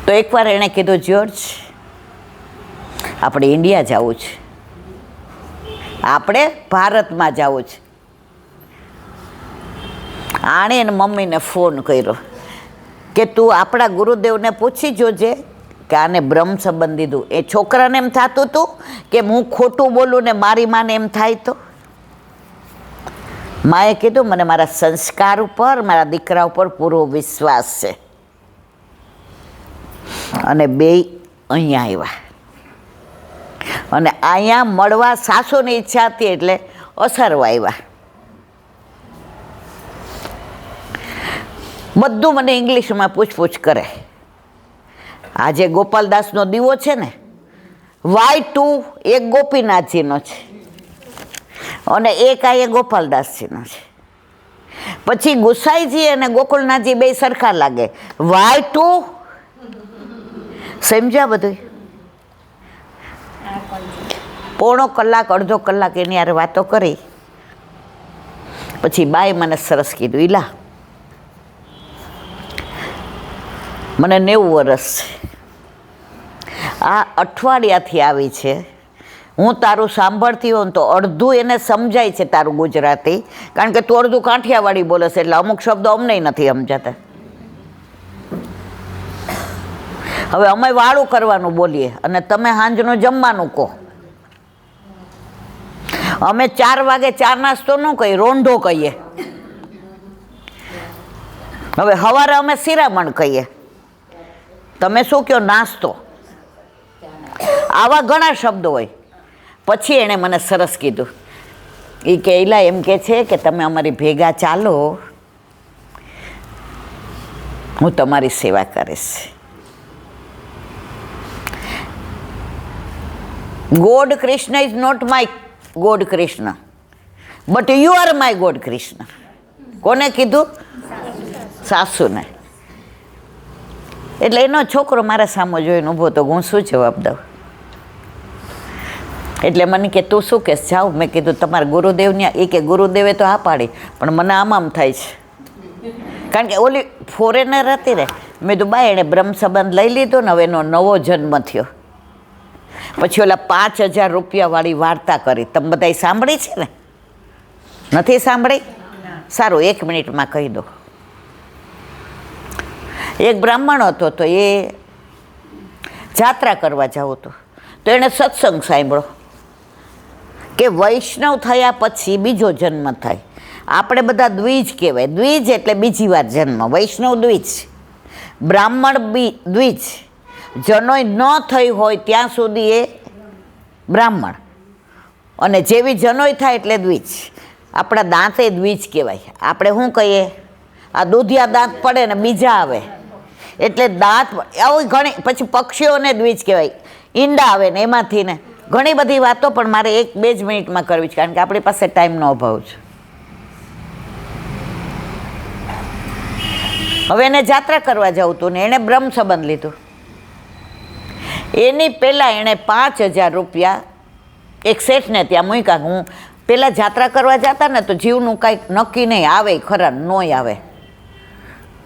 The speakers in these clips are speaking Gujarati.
તો એકવાર એણે કીધું, જ્યોર્જ, આપણે ઇન્ડિયા જવું છે, આપણે ભારતમાં જવું છે. આણે એને મમ્મીને ફોન કર્યો કે તું આપણા ગુરુદેવને પૂછી જોજે કે આને બ્રહ્મ સંબંધ દીધું. એ છોકરાને એમ થતું હતું કે હું ખોટું બોલું ને મારી માને એમ થાય તો. માએ કીધું, મને મારા સંસ્કાર ઉપર, મારા દીકરા ઉપર પૂરો વિશ્વાસ છે. અને બેય અહીંયા આવ્યા. અને અહીંયા મળવા સાસુની ઈચ્છા હતી એટલે અસરવા આવ્યા. બધું મને ઇંગ્લિશમાં પૂછપૂછ કરે. આજે ગોપાલદાસનો દીવો છે ને, Y2 એક ગોપીનાથજીનો છે અને એક આ એ ગોપાલદાસજીનો છે. પછી ગુસાઈજી અને ગોકુળનાથજી બે સરખા લાગે. Y2 સમજ્યા બધું? પોણો કલાક, અડધો કલાક એની યાર વાતો કરી. પછી બાએ મને સરસ કીધું, ઈલા, મને 90 વર્ષ છે, આ અઠવાડિયાથી આવી છે. હું તારું સાંભળતી હોઉં તો અડધું એને સમજાય છે તારું ગુજરાતી, કારણ કે તું અડધું કાઠિયાવાડી બોલે છે એટલે અમુક શબ્દો અમને નથી સમજાતા. હવે અમે વાળું કરવાનું બોલીએ અને તમે સાંજનું જમવાનું કહો. અમે 4 વાગે ચા નાસ્તો ન કહીએ, રોંઢો કહીએ. હવે સવારે અમે શિરામણ કહીએ, તમે શું કહો? નાસ્તો. આવા ઘણા શબ્દો હોય. પછી એણે મને સરસ કીધું, એ કે ઈલા એમ કે છે કે તમે અમારી ભેગા ચાલો, હું તમારી સેવા કરીશ. God Krishna is not my God Krishna, but you are my God Krishna. કોને કીધું? સાસુને. એટલે એનો છોકરો મારા સામે જોઈને ઊભો તો હું શું જવાબ દઉં? એટલે મને કે તું શું કહેશ, જાઉં? મેં કીધું તમારા ગુરુદેવની. એ કે ગુરુદેવે તો હા પાડી, પણ મને આમ થાય છે, કારણ કે ઓલી ફોરેનર હતી ને. મેં તો બા એણે બ્રહ્મ સંબંધ લઈ લીધો ને, હવે એનો નવો જન્મ થયો. પછી ઓલા 5000 રૂપિયાવાળી વાર્તા કરી, તમે બધાએ સાંભળી છે ને? નથી સાંભળી? સારું, 1 મિનિટમાં કહી દો. એક બ્રાહ્મણ હતો, તો એ જાત્રા કરવા જવું હતું, તો એણે સત્સંગ સાંભળ્યો કે વૈષ્ણવ થયા પછી બીજો જન્મ થાય. આપણે બધા દ્વિજ કહેવાય. દ્વિજ એટલે બીજી વાર જન્મ. વૈષ્ણવ દ્વિજ, બ્રાહ્મણ દ્વિજ. જનોય ન થઈ હોય ત્યાં સુધી એ બ્રાહ્મણ, અને જેવી જનોય થાય એટલે દ્વિજ. આપણા દાંતે દ્વિજ કહેવાય. આપણે શું કહીએ? આ દૂધિયા દાંત પડે ને બીજા આવે એટલે દાંત આવી ઘણી. પછી પક્ષીઓને દ્વિજ કહેવાય, ઈંડા આવે ને એમાંથી ને ઘણી બધી વાતો, પણ મારે 1-2 જ મિનિટમાં કરવી છે, કારણ કે આપણી પાસે ટાઈમનો અભાવ છે. હવે એને જાત્રા કરવા જવું હતું ને એણે બ્રહ્મ સંબંધ લીધું. એની પહેલાં એણે 5000 રૂપિયા એક શેઠને ત્યાં મૂક્યા. હું પહેલાં જાત્રા કરવા જતા ને તો જીવનું કાંઈક નક્કી નહીં, આવે ખરા નોય આવે.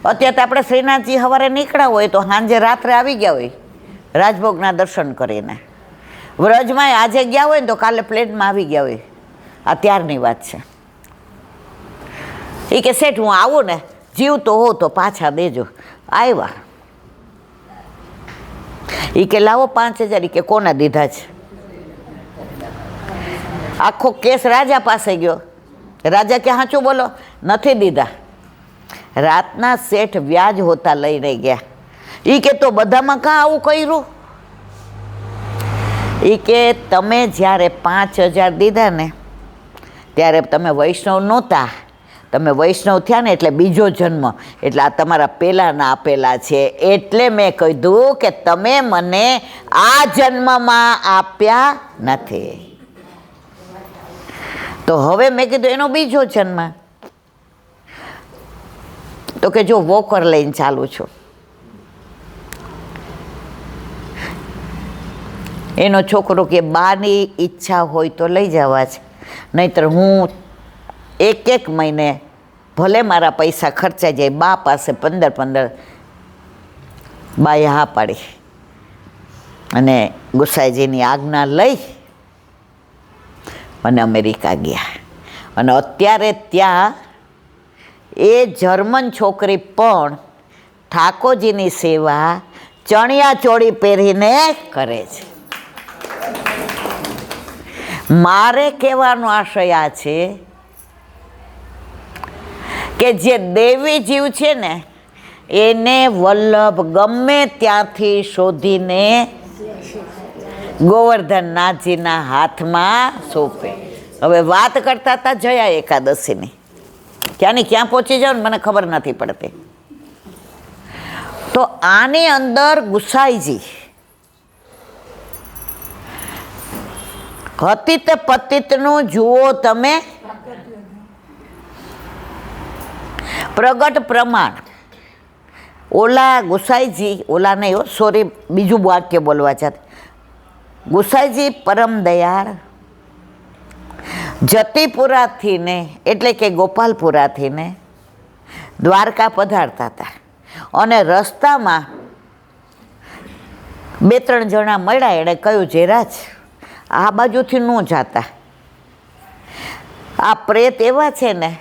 અત્યારે તો આપણે શ્રીનાથજી સવારે નીકળ્યા હોય તો સાંજે રાત્રે આવી ગયા હોય રાજભોગના દર્શન કરીને. વ્રજમાં આજે ગયા હોય ને તો કાલે પ્લેનમાં આવી ગયા હોય. આ ત્યારની વાત છે. એ કે શેઠ હું આવું ને, જીવતો હો તો પાછા દેજો. આવ્યા. એ કે લાવો 5000. એ કે કોને દીધા છે? આખો કેસ રાજા પાસે ગયો. રાજા કે સાચું બોલો, નથી દીધા. રાતના શેઠ વ્યાજ હોતા લઈને ગયા. એ કે તો બધામાં કાં આવું કર્યું? એ કે તમે જ્યારે 5000 દીધા ને ત્યારે તમે વૈષ્ણવ નહોતા, તમે વૈષ્ણવ થયા ને એટલે બીજો જન્મ, એટલે આ તમારા પહેલાંના આપેલા છે. એટલે મેં કીધું કે તમે મને આ જન્મમાં આપ્યા નથી. તો હવે મેં કીધું એનો બીજો જન્મ. તો કે જો વોકર લઈને ચાલું છું. એનો છોકરો કે બાની ઈચ્છા હોય તો લઈ જવા છે, નહીંતર હું 1 મહિને ભલે મારા પૈસા ખર્ચાઈ જાય, બા પાસે 15 બાએ હા પાડી અને ગુસાઈજીની આજ્ઞા લઈ અને અમેરિકા ગયા. અને અત્યારે ત્યાં એ જર્મન છોકરી પણ ઠાકોરજીની સેવા ચણિયા ચોળી પહેરીને કરે છે. મારે કહેવાનો આશય આ છે કે જે દેવી જીવ છે ને એને વલ્લભ ગમે ત્યાંથી શોધીને ગોવર્ધનનાથજીના હાથમાં સોંપે. હવે વાત કરતા હતા જયા એકાદશીની, ક્યાંની ક્યાં પહોંચી જાવ ને મને ખબર નથી પડતી. તો આની અંદર ગુસાઈજી હતીત પતિતનું જુઓ તમે પ્રગટ પ્રમાણ. ઓલા ગુસાઈજી, ઓલા નહીં સોરી, બીજું વાક્ય બોલવા ચાહતી. ગુસાઈજી પરમ દયાળ જતીપુરાથી ને એટલે કે ગોપાલપુરાથી ને દ્વારકા પધારતા હતા. અને રસ્તામાં 2-3 જણા મળ્યા. એણે કહ્યું, જેરાજ આ બાજુથી ન જાતા, આ પ્રેત એવા છે ને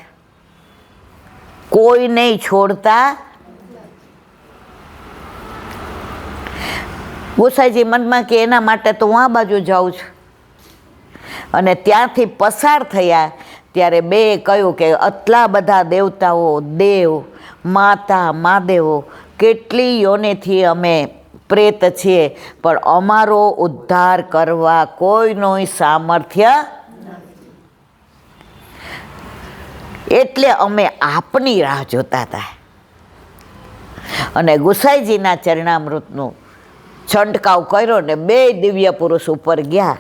કોઈ નહીં છોડતા. ગુસાઈજી મનમાં કે એના માટે તો હું આ બાજુ જાઉં છું. અને ત્યાંથી પસાર થયા ત્યારે બે કહ્યું કે આટલા બધા દેવતાઓ, દેવ, માતા, મહાદેવો, કેટલી યોનિથી અમે પ્રેત છીએ, પણ અમારો ઉદ્ધાર કરવા કોઈનું સામર્થ્ય, એટલે અમે આપની રાહ જોતા હતા. અને ગુસાઈજીના ચરણામૃતનું છંટકાવ કર્યો ને 2 દિવ્ય પુરુષ ઉપર ગયા,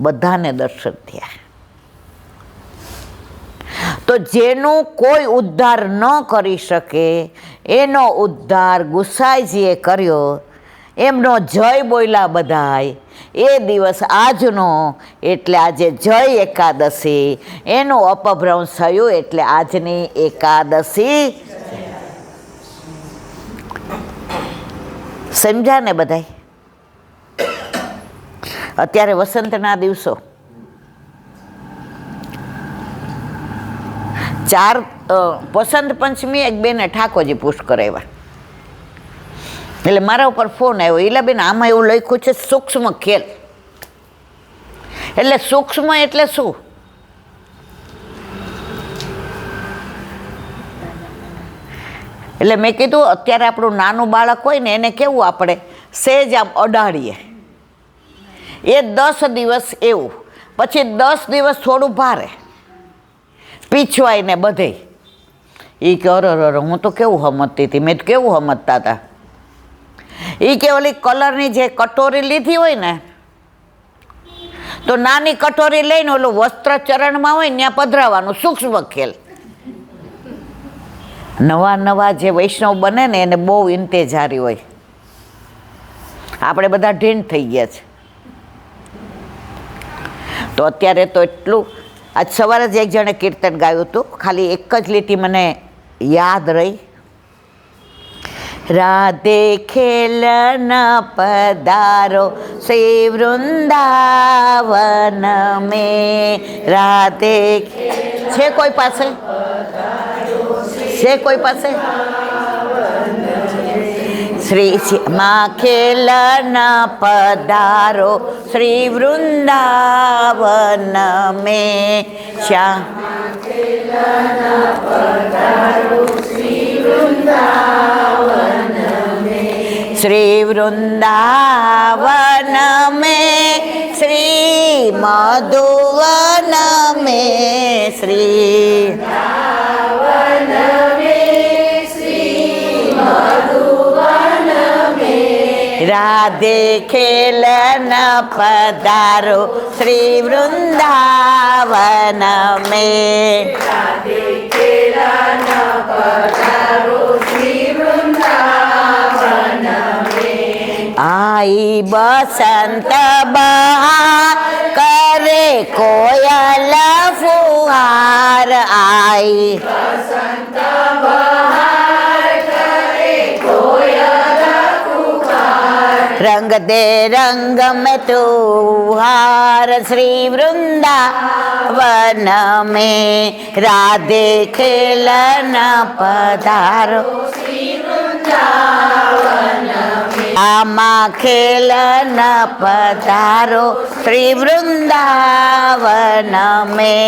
બધાને દર્શન થયા. તો જેનું કોઈ ઉદ્ધાર ન કરી શકે એનો ઉદ્ધાર ગુસાઈજીએ કર્યો. એમનો જય બોલ્યા બધાય. એ દિવસ આજનો, એટલે આજે જય એકાદશી, એનું અપભ્રંશ થયું એટલે આજની એકાદશી. સમજ્યા ને બધાય? અત્યારે વસંતના દિવસો 4 વસંત પંચમી એક બેને ઠાકોરજી પુષ્ટ કરાવ્યા. એટલે મારા ઉપર ફોન આવ્યો, ઈલાબેન આમાં એવું લખ્યું છે સૂક્ષ્મ ખેલ. એટલે સૂક્ષ્મ એટલે શું? એટલે મેં કીધું અત્યારે આપણું નાનું બાળક હોય ને એને કેવું આપણે સહેજ આમ અડાડીએ, એ 10 દિવસ એવું, પછી 10 દિવસ થોડું ભારે પીછવાય ને બધે. એ કે અરે હું તો કેવું સમજતી હતી, મેં તો કેવું સમજતા હતા. એ કે ઓલી કલરની જે કટોરી લીધી હોય ને, તો નાની કટોરી લઈને ઓલું વસ્ત્ર ચરણમાં હોય ને ત્યાં પધરાવાનું. સૂક્ષ્મ ખેલ. નવા જે વૈષ્ણવ બને ને એને બહુ ઇંતેજારી હોય. આપણે બધા ઢીંડ થઈ ગયા છે. તો અત્યારે તો એટલું, આજ સવારે જ એક જણે કીર્તન ગાયું હતું, ખાલી એક જ લીટી મને યાદ રહી. રાધે ખેલન પધારો શ્રી વૃંદાવન મેં. રાધે છે કોઈ પાસે? છે કોઈ પાસે? શ્રી શ્યામા ખેલન પધારો શ્રી વૃંદાવન મેં. શ્યામા ખેલન પધારો શ્રી વૃંદાવન મેં. શ્રી વૃંદાવન મેં શ્રી મધુવન મેં. શ્રી રાધે ખેલન પધારો શ્રી વૃંદાવન મેં. રાધે ખેલન પધારો શ્રી વૃંદાવન મેં. આઈ બસંત બહાર કરે કોયલ ફુહાર. આઈ બસંત બહાર કરે કોયલ ફુહાર. रंग दे रंग में त्योहार श्री वृंदावन में राधे खेलन पधारो आमा खेलन पधारो श्री वृंदावन में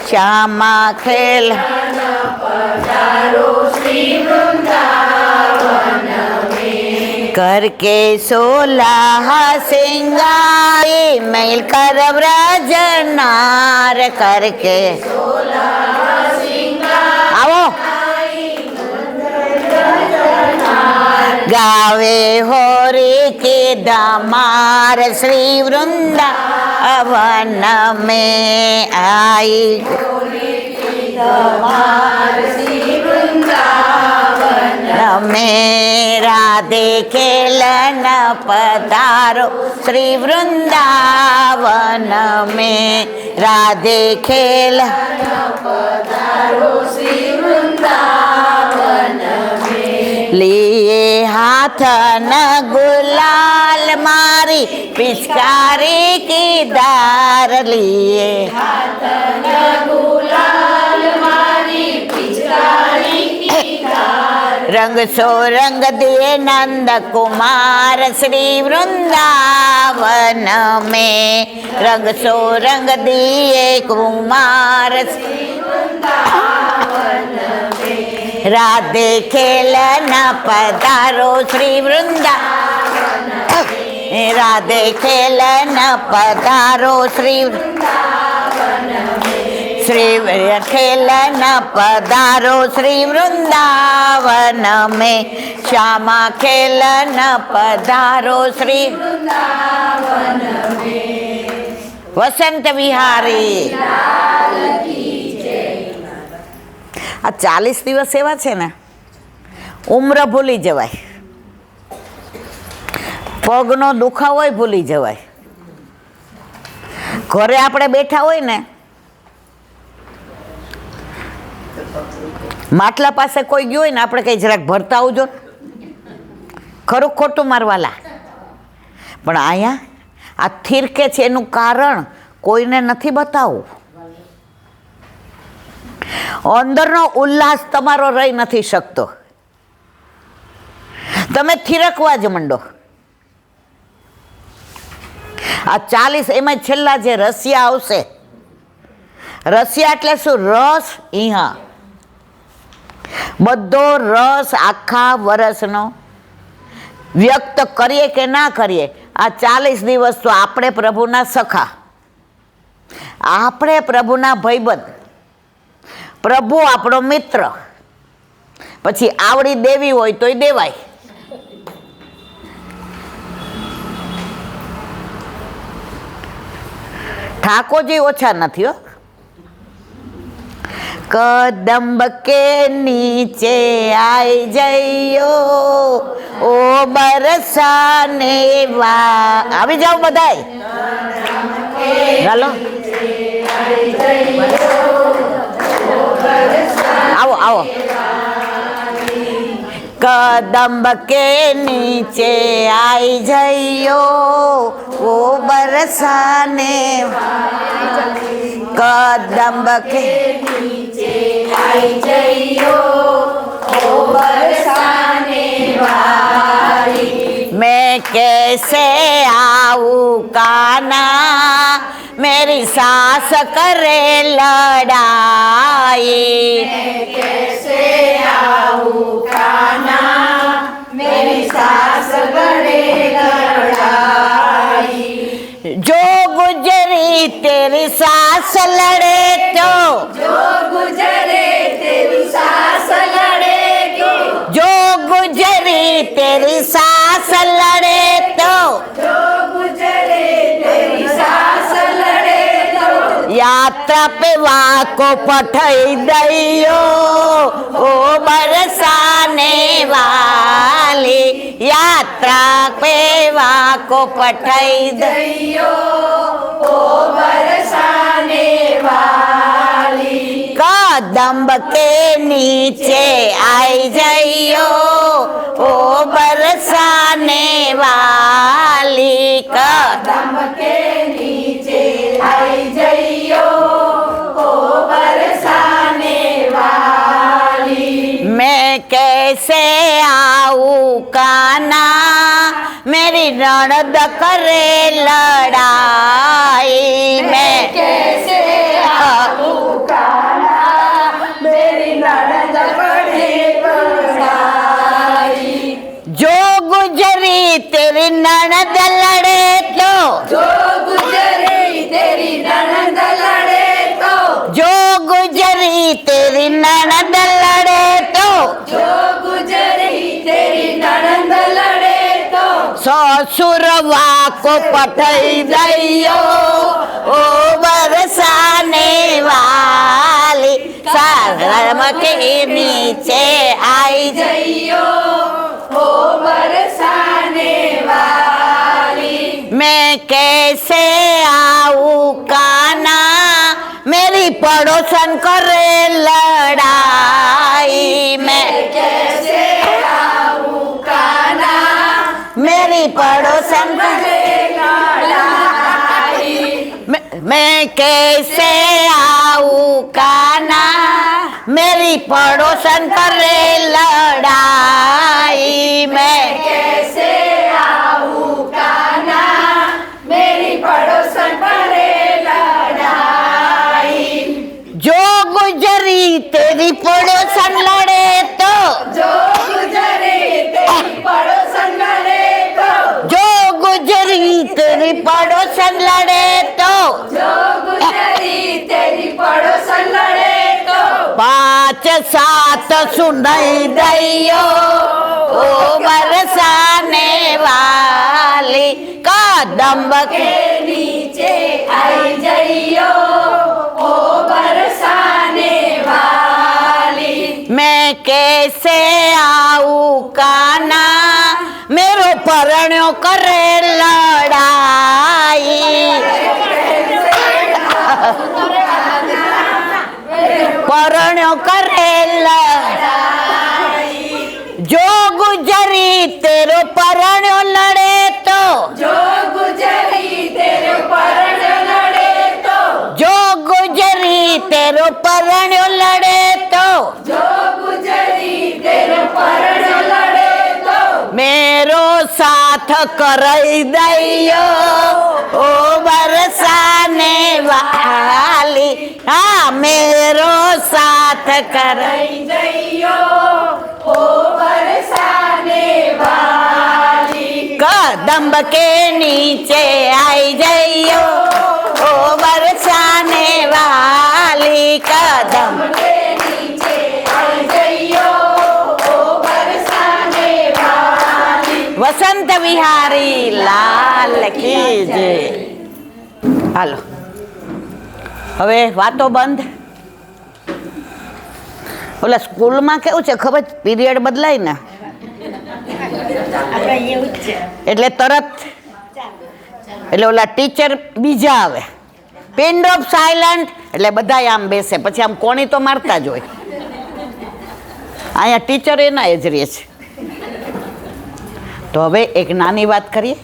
श्यामा खेलन पधारो श्री वृंदावन में करके 16 सिंगारी मिलकर व्रजनार करके 16 सिंगार आओ गावे होरी के दामार श्री वृंदावन में आई श्री वृंदावन में राधे खेलन पधारो श्री वृंदावन में राधे खेलन पधारो श्री वृंदावन में लिए हाथ न गुलाल मारी पिचकारी की दार लिए हाथ न गुलाल मारी पिचकारी की दार रंग सो रंग दिए नंद कुमार श्री वृंदावन में रंग सो रंग दिए कुमार श्री वृंदावन में राधे खेलन पधारो श्री वृंदावन में राधे खेलन पधारो श्री वृंदावन में श्री खेलन पधारो श्री वृंदावन में श्यामा खेलन पधारो श्री वृंदावन में वसंत विहारी આ 40 દિવસ એવા છે ને ઉમ્ર ભૂલી જવાય, પગનો દુખાવો હોય ભૂલી જવાય. ઘરે આપણે બેઠા હોય ને માટલા પાસે કોઈ ગયો હોય ને આપણે કઈ જરાક ભરતા આવજો ખરું ખોટું મારવાલા, પણ અહીંયા આ થીરકે છે એનું કારણ કોઈને નથી બતાવવું. અંદરનો ઉલ્લાસ તમારો રહી નથી શકતો, તમે થીરકવા જ માંડો. આ 40 એમાં છેલ્લા જે રસિયા આવશે, રસિયા એટલે શું? રસ. અહીંયા બધો રસ આખા વર્ષનો વ્યક્ત કરીએ કે ના કરીએ, આ 40 દિવસ તો આપણે પ્રભુના સખા, આપણે પ્રભુના ભાઈબંધ, પ્રભુ આપણો મિત્ર. પછી આવડી દેવી હોય તોય દેવાય. ઠાકોરજી ઓછા નથી હો. कदम्ब के नीचे आई जइयो ओ बरसाने આવી જાઓ બધાય ચાલો आओ आओ कदम्ब के नीचे आई जइयो वो बरसाने कदम्ब के नीचे आई जइयो वो बरसाने वाली मैं कैसे आऊँ काना मेरी सास करे लड़ाई मैं कैसे आऊँ काना मेरी सास करे लड़ाई जो गुजरी तेरी सास लड़े तो जो गुजरे तेरी सास लड़े तो जो गुजरी तेरी सास लड़े तो जो गुजरे तेरी सास लड़े तो यात्रा पे वाको पठई दइयो ओ बरसाने वाली यात्रा पे वाको पठई दइयो ओ बरसाने वाली कदम्ब के नीचे आई जइयो ओ बरसाने वाली काना मेरी ननद करे लड़ाई मैं कैसे आऊं काना मेरी ननद करे लड़ाई जो गुजरी तेरी ननद लड़े तो जो गुजरी तेरी ननद लड़े तो जो गुजरी तेरी ननद लड़े तो जो गुजरी तेरी ननद लड़े तो ससुरवा को पठई दैयो ओ बरसाने वाली सागरम के नीचे आई जइयो हो बरसाने वाली मैं कैसे आऊं काना मेरी पड़ोसन करे लड़ाई मैं कैसे आऊं काना मेरी पड़ोसन करे लड़ाई मैं कैसे आऊं काना मेरी पड़ोसन करे लड़ाई मैं कैसे आऊं काना मेरी पड़ोसन करे लड़ाई जो गुजरी तेरी पड़ोसन लड़े तो जो गुजरी तेरी पड़ोसन लड़े तो जो गुजरी तेरी पड़ोसन लड़े तो जो गुजरी तेरी पड़ोसन लड़े तो 5 7 सुनाई दैयो ओ बरसाने वाली कदम के नीचे आई जइयो ओ बरसाने वाली मैं कैसे आऊं काना मेरो परण्यो करे लड़ाई परण्यो करे लड़ाई जो गुजरी तेरो परण्यो लड़े तो जो गुजरी तेरे परण लड़े तो जो गुजरी तेरो परण्यो लड़े तो जो गुजरी तेरे परण लड़े तो मेरो साथ करई दैयो ओ बरसाने वाली हाँ मेरो साथ करई जइयो ओ बरसाने वाली कदम के नीचे आई जइयो ओ बरसाने वाली कदम के नीचे आई जइयो ओ बरसाने वाली वसंत विहारी लाल की जय હાલો હવે વાતો બંધ ઓલા સ્કૂલમાં કેવું છે ખબર પીરિયડ બદલાય ને એટલે તરત એટલે ઓલા ટીચર બીજા આવે પિન ડ્રોપ સાયલન્ટ એટલે બધા આમ બેસે પછી આમ કોણી તો મારતા જ હોય અહીંયા ટીચર એના જ રહે છે તો હવે એક નાની વાત કરીએ